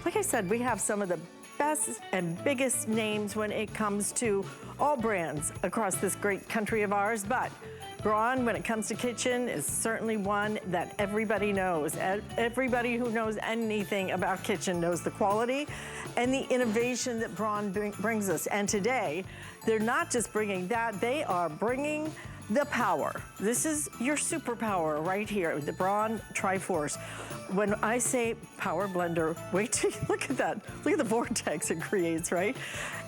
Like I said, we have some of the best and biggest names when it comes to all brands across this great country of ours, but Braun, when it comes to kitchen, is certainly one that everybody knows. Everybody who knows anything about kitchen knows the quality and the innovation that Braun brings us. And today, they're not just bringing that, they are bringing the power. This is your superpower right here, the Braun TriForce. When I say power blender, wait till you look at that. Look at the vortex it creates, right?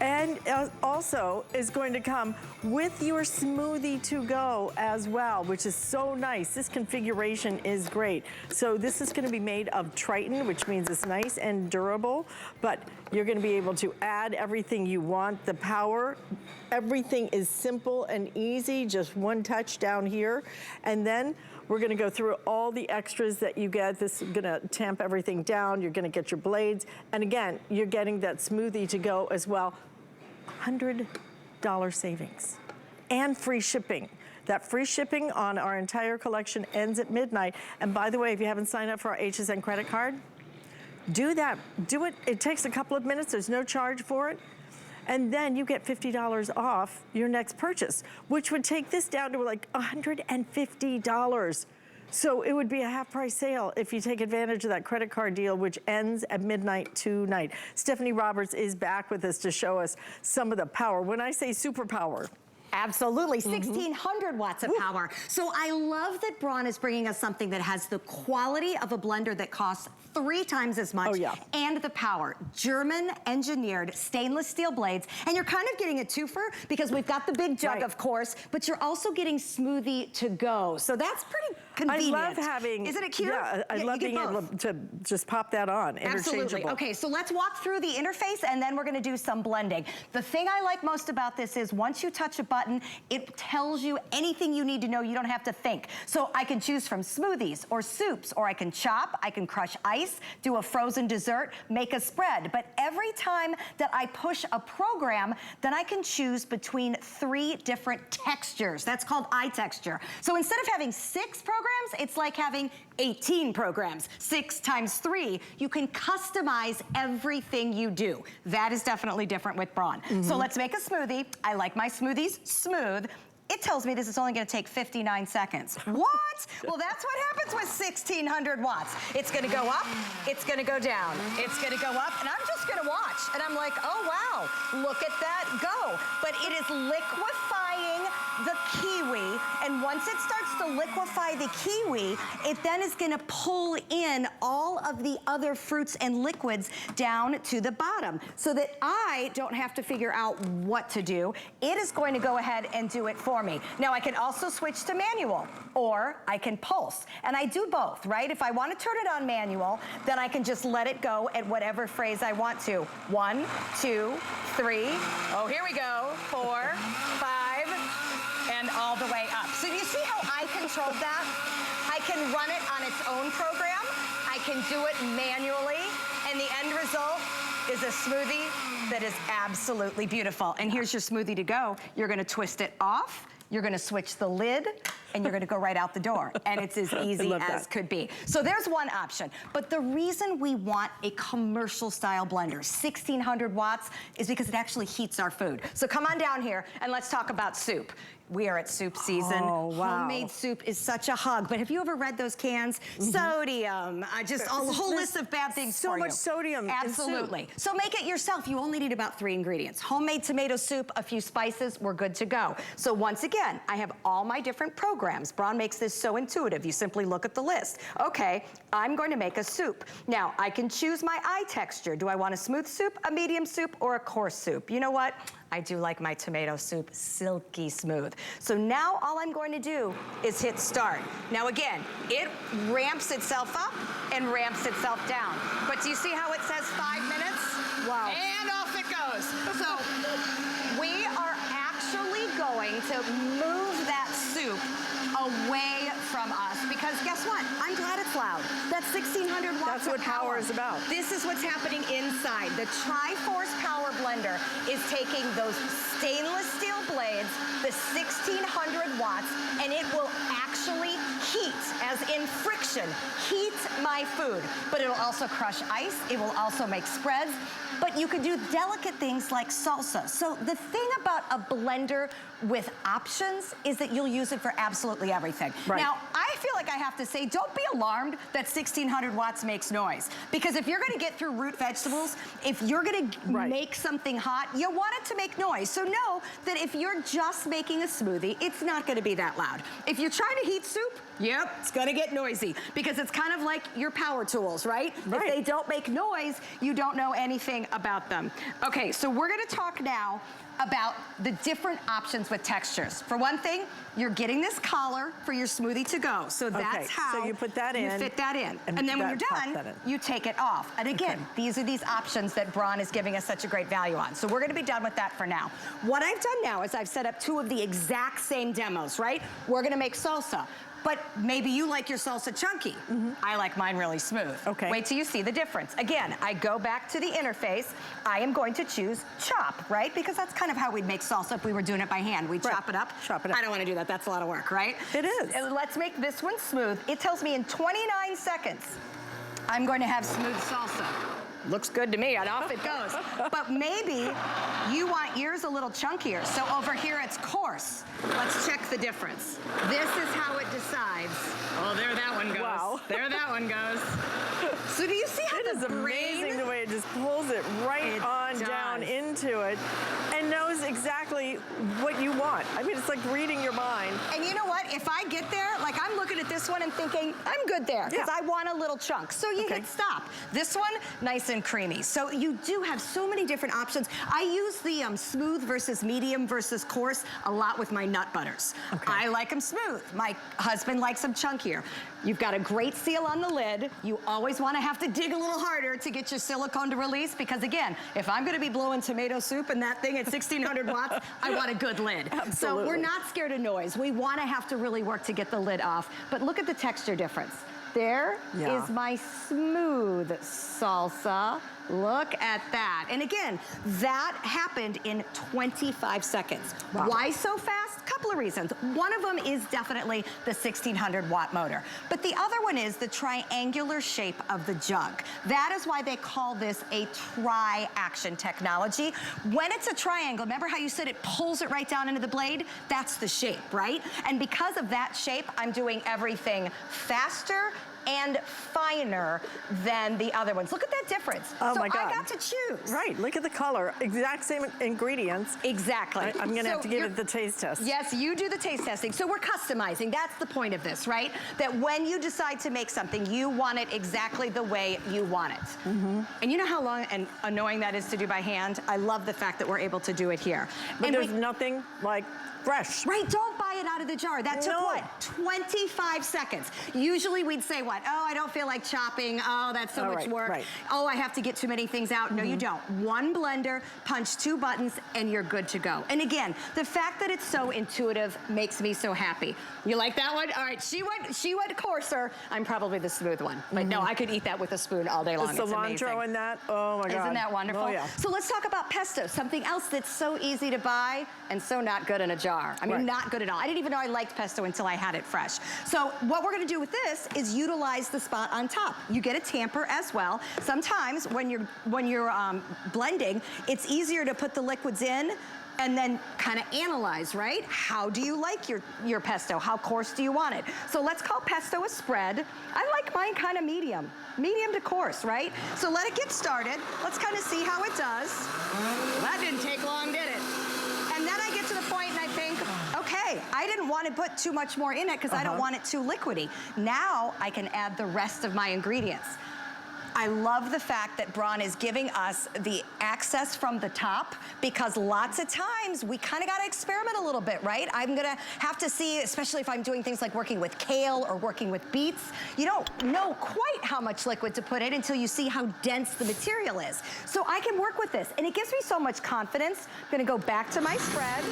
And also is going to come with your Smoothie2Go as well, which is so nice. This configuration is great. So this is gonna be made of Tritan, which means it's nice and durable, but you're gonna be able to add everything you want. The power, everything is simple and easy, just one touch down here. And then we're gonna go through all the extras that you get. This is gonna tamp everything down. You're gonna get your blades. And again, you're getting that Smoothie2Go as well. $100 savings and free shipping. That free shipping on our entire collection ends at midnight. And by the way, if you haven't signed up for our HSN credit card, do that, do it. It takes a couple of minutes, there's no charge for it. And then you get $50 off your next purchase, which would take this down to like $150. So it would be a half price sale if you take advantage of that credit card deal, which ends at midnight tonight. Stephanie Roberts is back with us to show us some of the power. When I say superpower, absolutely, 1,600 watts of power. So I love that Braun is bringing us something that has the quality of a blender that costs 3 times as much, and the power. German engineered stainless steel blades, and you're kind of getting a twofer because we've got the big jug, of course, but you're also getting Smoothie2Go. So that's pretty convenient. I love having, isn't it cute? Yeah, I love being able to just pop that on, interchangeable. Absolutely. Okay, so let's walk through the interface and then we're gonna do some blending. The thing I like most about this is once you touch a button, it tells you anything you need to know. You don't have to think. So I can choose from smoothies or soups, or I can chop, I can crush ice, do a frozen dessert, make a spread. But every time that I push a program, then I can choose between 3 different textures. That's called eye texture. So instead of having 6 programs, it's like having 18 programs. 6 times 3, you can customize everything you do. That is definitely different with Braun. So let's make a smoothie. I like my smoothies smooth. It tells me this is only gonna take 59 seconds. What? Well, that's what happens with 1,600 watts. It's gonna go up, it's gonna go down, it's gonna go up, and I'm just gonna watch. And I'm like, oh wow, look at that go. But it is liquefying the kiwi, and once it starts to liquefy the kiwi, it then is gonna pull in all of the other fruits and liquids down to the bottom so that I don't have to figure out what to do. It is going to go ahead and do it for me. Now I can also switch to manual, or I can pulse, and I do both, right? If I want to turn it on manual, then I can just let it go at whatever phrase I want to. 1, 2, 3, oh here we go, 4, 5, and all the way up. So do you see how I controlled that? I can run it on its own program, I can do it manually, and the end result is a smoothie that is absolutely beautiful. And here's your Smoothie2Go. You're gonna twist it off, you're gonna switch the lid, and you're gonna go right out the door. And it's as easy as could be. So there's one option. But the reason we want a commercial style blender, 1,600 watts, is because it actually heats our food. So come on down here and let's talk about soup. We are at soup season. Oh, wow. Homemade soup is such a hug. But have you ever read those cans? Sodium, just a whole list of bad things for you. So much sodium. Absolutely. So make it yourself. You only need about 3 ingredients. Homemade tomato soup, a few spices, we're good to go. So once again, I have all my different programs. Braun makes this so intuitive. You simply look at the list. Okay, I'm going to make a soup. Now, I can choose my eye texture. Do I want a smooth soup, a medium soup, or a coarse soup? You know what? I do like my tomato soup silky smooth. So now all I'm going to do is hit start. Now again, it ramps itself up and ramps itself down. But do you see how it says 5 minutes? Wow. And off it goes. So we are actually going to move that soup away from us because guess what? I'm glad it's loud. That's 1,600 watts. That's what power is about. This is what's happening inside. The TriForce Power Blender is taking those stainless steel blades, the 1,600 watts, and it will actually actually heat, as in friction, heat my food. But it'll also crush ice, it will also make spreads, but you could do delicate things like salsa. So the thing about a blender with options is that you'll use it for absolutely everything. Right. Now, I feel like I have to say, don't be alarmed that 1600 watts makes noise. Because if you're gonna get through root vegetables, if you're gonna make something hot, you want it to make noise. So know that if you're just making a smoothie, it's not gonna be that loud. If you're trying to heat soup, yep, it's gonna get noisy. Because it's kind of like your power tools, right? If they don't make noise, you don't know anything about them. Okay, so we're gonna talk now about the different options with textures. For one thing, you're getting this collar for your Smoothie2Go. So that's how so you put that in. You fit that in. And then when you're done, you take it off. And again, these are these options that Braun is giving us such a great value on. So we're gonna be done with that for now. What I've done now is I've set up two of the exact same demos, right? We're gonna make salsa. But maybe you like your salsa chunky. I like mine really smooth. Okay. Wait till you see the difference. Again, I go back to the interface. I am going to choose chop, right? Because that's kind of how we'd make salsa if we were doing it by hand. We'd chop it up. Chop it up. I don't want to do that. That's a lot of work, right? It is. Let's make this one smooth. It tells me in 29 seconds, I'm going to have smooth salsa. Looks good to me, and off it goes. But maybe you want yours a little chunkier. So over here it's coarse. Let's check the difference. This is how it decides. Oh, there that one goes. Wow. There that one goes. So do you see how It is amazing the way it just pulls it right on down into it and knows exactly what you want. I mean, it's like reading your mind. And you know what? If I get there, like I'm looking at this one and thinking, I'm good there, because I want a little chunk. So you hit stop. This one, nice and creamy. So you do have so many different options. I use the smooth versus medium versus coarse a lot with my nut butters. I like them smooth. My husband likes them chunkier. You've got a great seal on the lid. You always want to have to dig a little harder to get your silicone to release, because again, if I'm going to be blowing tomato soup and that thing at 1600 watts, I want a good lid. Absolutely. So we're not scared of noise. We want to have to really work to get the lid off. But look at the texture difference. There is my smooth salsa. Look at that. And again, that happened in 25 seconds. Wow. Why so fast? Couple of reasons. One of them is definitely the 1600 watt motor. But the other one is the triangular shape of the jug. That is why they call this a TriAction technology. When it's a triangle, remember how you said it pulls it right down into the blade? That's the shape, right? And because of that shape, I'm doing everything faster and finer than the other ones. Look at that difference. Oh so my God. I got to choose. Right, look at the color. Exact same ingredients. Exactly. I'm gonna have to give it the taste test. Yes, you do the taste testing. So we're customizing. That's the point of this, right? That when you decide to make something, you want it exactly the way you want it. And you know how long and annoying that is to do by hand? I love the fact that we're able to do it here. But and there's nothing like fresh. Right, don't buy it out of the jar. That took what? 25 seconds. Usually we'd say what? Oh, I don't feel like chopping. Oh, that's so much work. Oh, I have to get too many things out. No, you don't. One blender, punch two buttons, and you're good to go. And again, the fact that it's so intuitive makes me so happy. You like that one? All right, she went coarser. I'm probably the smooth one. But no, I could eat that with a spoon all day long. The cilantro in that, oh my God. Isn't that wonderful? Oh, yeah. So let's talk about pesto, something else that's so easy to buy and so not good in a jar. I mean, not good at all. I didn't even know I liked pesto until I had it fresh. So what we're gonna do with this is utilize the spot on top. You get a tamper as well. Sometimes when you're blending, it's easier to put the liquids in and then kind of analyze, right? How do you like your pesto? How coarse do you want it? So let's call pesto a spread. I like mine kind of medium to coarse, right? So let it get started. Let's kind of see how it does. That didn't take long, did it? And then I get to the point and I think, okay, I didn't want to put too much more in it because I don't want it too liquidy. Now I can add the rest of my ingredients. I love the fact that Braun is giving us the access from the top, because lots of times we kind of got to experiment a little bit, right? I'm going to have to see, especially if I'm doing things like working with kale or working with beets, you don't know quite how much liquid to put in until you see how dense the material is. So I can work with this, and it gives me so much confidence. I'm going to go back to my spread.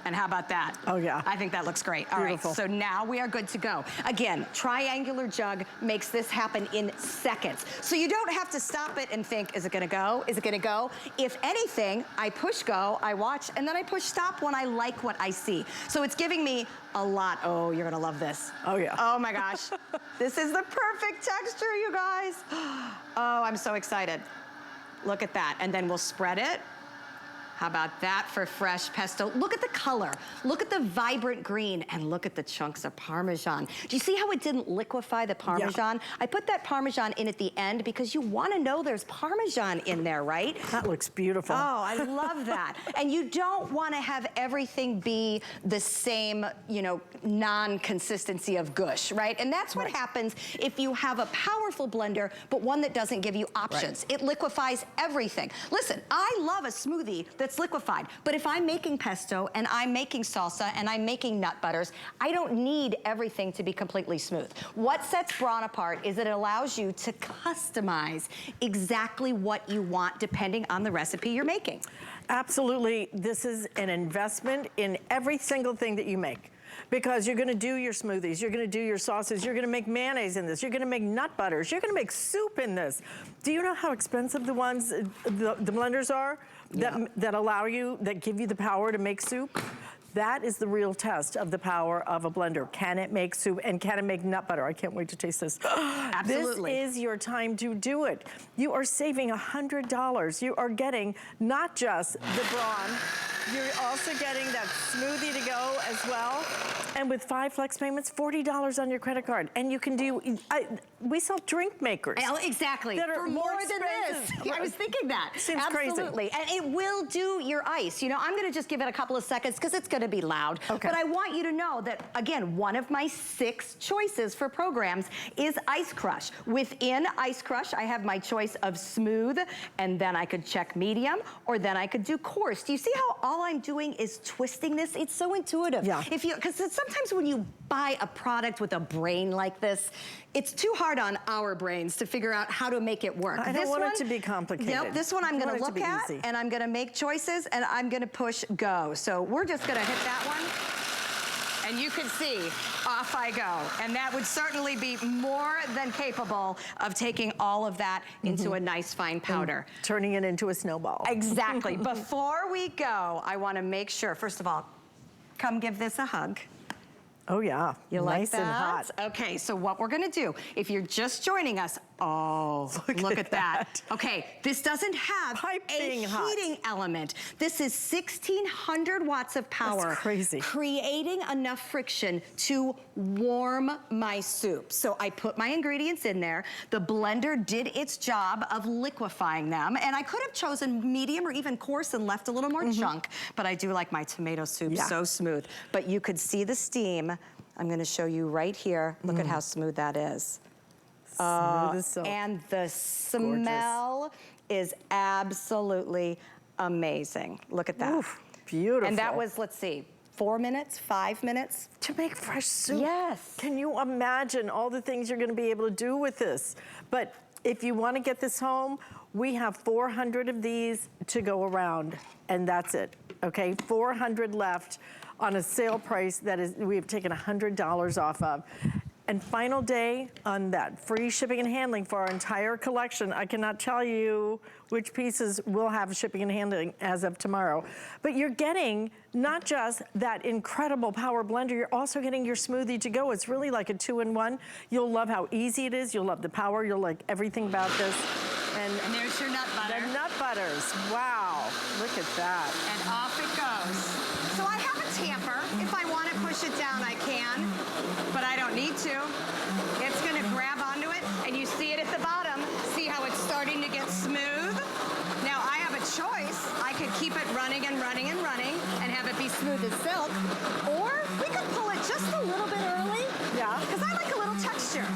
And how about that? Oh, yeah. I think that looks great. All Beautiful. right, so now we are good to go. Again, triangular jug makes this happen in seconds. So you don't have to stop it and think, is it gonna go? Is it gonna go? If anything, I push go, I watch, and then I push stop when I like what I see. So it's giving me a lot. Oh, you're gonna love this. Oh, yeah. Oh my gosh. This is the perfect texture, you guys. Oh, I'm so excited. Look at that, and then we'll spread it. How about that for fresh pesto? Look at the color. Look at the vibrant green, and look at the chunks of Parmesan. Do you see how it didn't liquefy the Parmesan? Yeah. I put that Parmesan in at the end because you want to know there's Parmesan in there, right? That looks beautiful. Oh, I love that. And you don't want to have everything be the same, you know, non-consistency of gush, right? And that's what happens if you have a powerful blender, but one that doesn't give you options. It liquefies everything. Listen, I love a smoothie that's liquefied, but if I'm making pesto and I'm making salsa and I'm making nut butters, I don't need everything to be completely smooth. What sets Braun apart is it allows you to customize exactly what you want depending on the recipe you're making. Absolutely, this is an investment in every single thing that you make. Because you're gonna do your smoothies, you're gonna do your sauces, you're gonna make mayonnaise in this, you're gonna make nut butters, you're gonna make soup in this. Do you know how expensive the ones, the blenders are that allow you, that give you the power to make soup? That is the real test of the power of a blender. Can it make soup and can it make nut butter? I can't wait to taste this. Absolutely. This is your time to do it. You are saving $100. You are getting not just the Braun, you're also getting that Smoothie2Go as well. And with 5 flex payments, $40 on your credit card. And you can do, we sell drink makers. Exactly. That are for more than this. I was thinking that. Seems Absolutely. crazy. And it will do your ice. You know, I'm gonna just give it a couple of seconds because it's gonna be loud. Okay. But I want you to know that, again, one of my 6 choices for programs is Ice Crush. Within Ice Crush, I have my choice of smooth, and then I could check medium, or then I could do coarse. Do you see how all I'm doing is twisting this? It's so intuitive. Yeah. Because sometimes when you buy a product with a brain like this, it's too hard on our brains to figure out how to make it work. I don't want it to be complicated. Yep, this one I'm gonna look at, easy. and I'm gonna make choices, and I'm gonna push go. So we're just gonna hit that one, and you can see, off I go. And that would certainly be more than capable of taking all of that into a nice fine powder. And turning it into a snowball. Exactly. Before we go, I wanna make sure, first of all, come give this a hug. Oh yeah, You like nice that? and hot. Okay, so what we're gonna do, if you're just joining us, oh, look at that. Okay, this doesn't have Piping a hot. heating element. This is 1,600 watts of power. That's crazy. Creating enough friction to warm my soup. So I put my ingredients in there. The blender did its job of liquefying them, and I could have chosen medium or even coarse and left a little more chunk, but I do like my tomato soup so smooth. But you could see the steam. I'm gonna show you right here. Look at how smooth that is. Smooth as silk. And the smell is absolutely amazing. Look at that. Oof, beautiful. And that was, let's see, 4 minutes, 5 minutes? To make fresh soup. Yes. Can you imagine all the things you're gonna be able to do with this? But if you wanna get this home, we have 400 of these to go around, and that's it, okay? 400 left on a sale price that is, we have taken $100 off of. And final day on that free shipping and handling for our entire collection. I cannot tell you which pieces will have shipping and handling as of tomorrow. But you're getting not just that incredible power blender, you're also getting your Smoothie2Go. It's really like a 2-in-1. You'll love how easy it is. You'll love the power. You'll like everything about this. And there's your nut butter. The nut butters. Wow. Look at that. And off it goes. So I have a tamper. If I want to push it down, I can, but I don't need to. It's gonna grab onto it, and you see it at the bottom. See how it's starting to get smooth? Now I have a choice. I could keep it running and running and running and have it be smooth as silk, or we could pull it just a little bit early. Yeah. Because I like a little texture.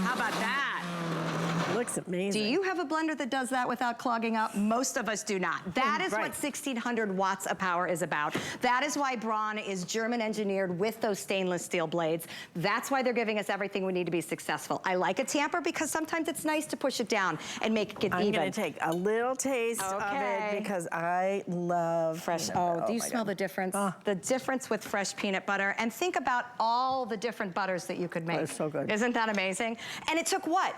How about that? Looks It's amazing. Do you have a blender that does that without clogging up? Most of us do not. That is what 1,600 watts of power is about. That is why Braun is German engineered with those stainless steel blades. That's why they're giving us everything we need to be successful. I like a tamper because sometimes it's nice to push it down and make it even. I'm gonna take a little taste of it because I love fresh. Do you smell the difference? The difference with fresh peanut butter. And think about all the different butters that you could make. It's so good. Isn't that amazing? And it took what?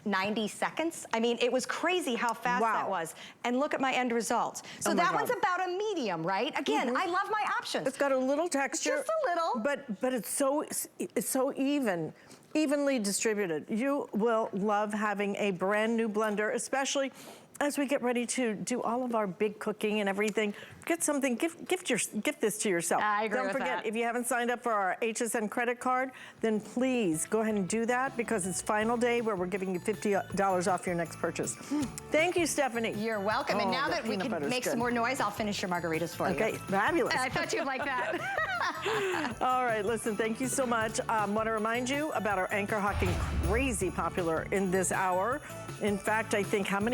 90 seconds? I mean, it was crazy how fast that was. And look at my end result. So that one's about a medium, right? Again, I love my options. It's got a little texture. Just a little. But it's so evenly distributed. You will love having a brand new blender, especially as we get ready to do all of our big cooking and everything. Get something, gift this to yourself. I agree Don't with forget, that. if you haven't signed up for our HSN credit card, then please go ahead and do that because it's final day where we're giving you $50 off your next purchase. Thank you, Stephanie. You're welcome. And now that we can make some more noise, I'll finish your margaritas for you. Okay, fabulous. I thought you'd like that. All right, listen, thank you so much. Want to remind you about our anchor hocking, crazy popular in this hour. In fact, I think how many